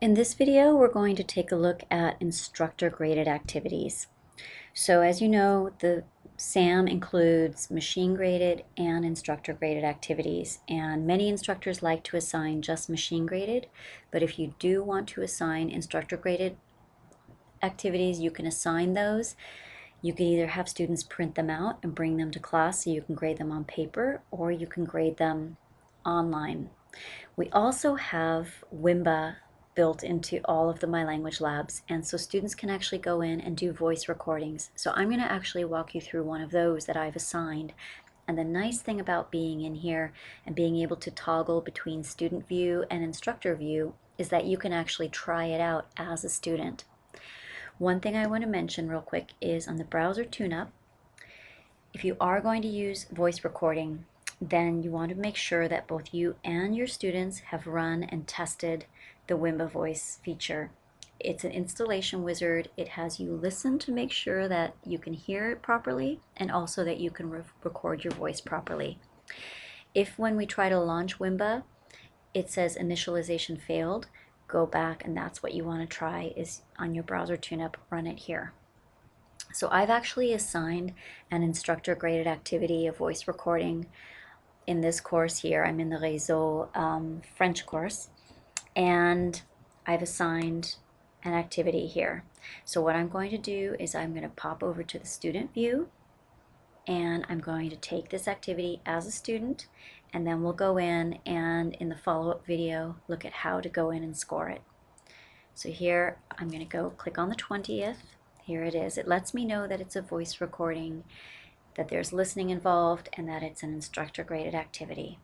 In this video, we're going to take a look at instructor graded activities. So as you know, the SAM includes machine graded and instructor graded activities, and many instructors like to assign just machine graded, but if you do want to assign instructor graded activities, you can assign those. You can either have students print them out and bring them to class so you can grade them on paper, or you can grade them online. We also have WIMBA built into all of the My Language Labs, and so students can actually go in and do voice recordings. So I'm going to actually walk you through one of those that I've assigned. And the nice thing about being in here and being able to toggle between student view and instructor view is that you can actually try it out as a student. One thing I want to mention real quick is on the browser tune-up, if you are going to use voice recording, then you want to make sure that both you and your students have run and tested the WIMBA voice feature. It's an installation wizard. It has you listen to make sure that you can hear it properly and also that you can record your voice properly. If when we try to launch WIMBA, it says initialization failed, go back and that's what you want to try is on your browser tune-up, run it here. So I've actually assigned an instructor graded activity, a voice recording in this course here. I'm in the Réseau French course, and I've assigned an activity here. So what I'm going to do is I'm going to pop over to the student view, and I'm going to take this activity as a student, and then we'll go in and in the follow-up video look at how to go in and score it. So here I'm going to go click on the 20th. Here it is. It lets me know that it's a voice recording, that there's listening involved, and that it's an instructor graded activity.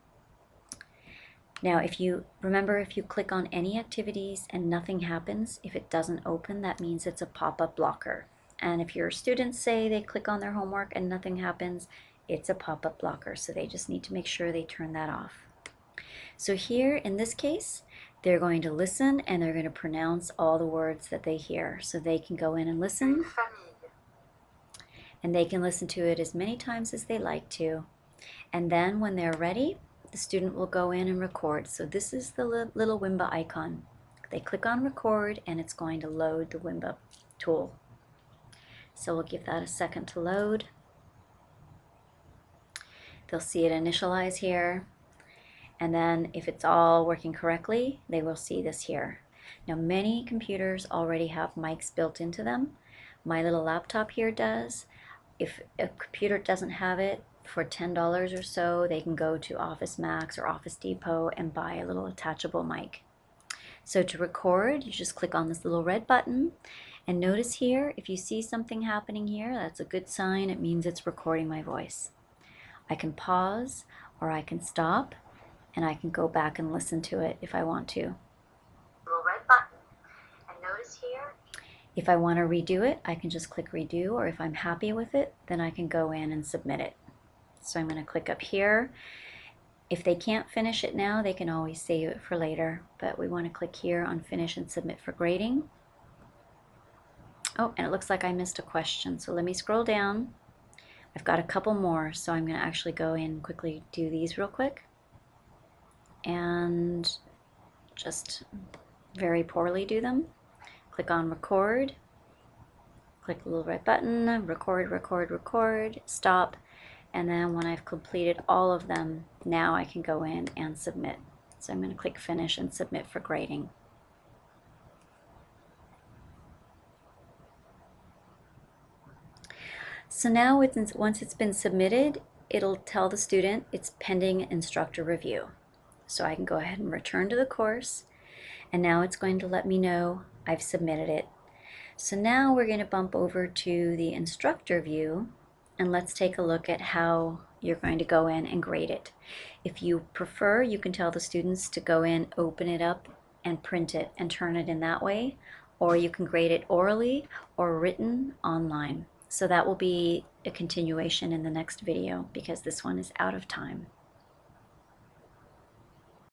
Now if you click on any activities and nothing happens, if it doesn't open, that means it's a pop-up blocker. And if your students say they click on their homework and nothing happens, it's a pop-up blocker, so they just need to make sure they turn that off. So here in this case, they're going to listen and they're going to pronounce all the words that they hear. So they can go in and listen, and they can listen to it as many times as they like to. And then when they're ready, the student will go in and record. So this is the little WIMBA icon. They click on record and it's going to load the WIMBA tool. So we'll give that a second to load. They'll see it initialize here. And then if it's all working correctly, they will see this here. Now many computers already have mics built into them. My little laptop here does. If a computer doesn't have it, for $10 or so, they can go to Office Max or Office Depot and buy a little attachable mic. So to record, you just click on this little red button, and notice here, if you see something happening here, that's a good sign. It means it's recording my voice. I can pause or I can stop, and I can go back and listen to it if I want to. Little red button, and notice here, if I want to redo it, I can just click redo, or if I'm happy with it, then I can go in and submit it. So I'm going to click up here. If they can't finish it now, they can always save it for later, but we want to click here on finish and submit for grading. Oh, and it looks like I missed a question, so let me scroll down. I've got a couple more, so I'm going to actually go in and quickly do these real quick. And just very poorly do them. Click on record, click the little red button, record, record, record, stop, and then when I've completed all of them, now I can go in and submit. So I'm going to click finish and submit for grading. So now once it's been submitted, it'll tell the student it's pending instructor review. So I can go ahead and return to the course, and now it's going to let me know I've submitted it. So now we're going to bump over to the instructor view, and let's take a look at how you're going to go in and grade it. If you prefer, you can tell the students to go in, open it up, and print it and turn it in that way, or you can grade it orally or written online. So that will be a continuation in the next video because this one is out of time.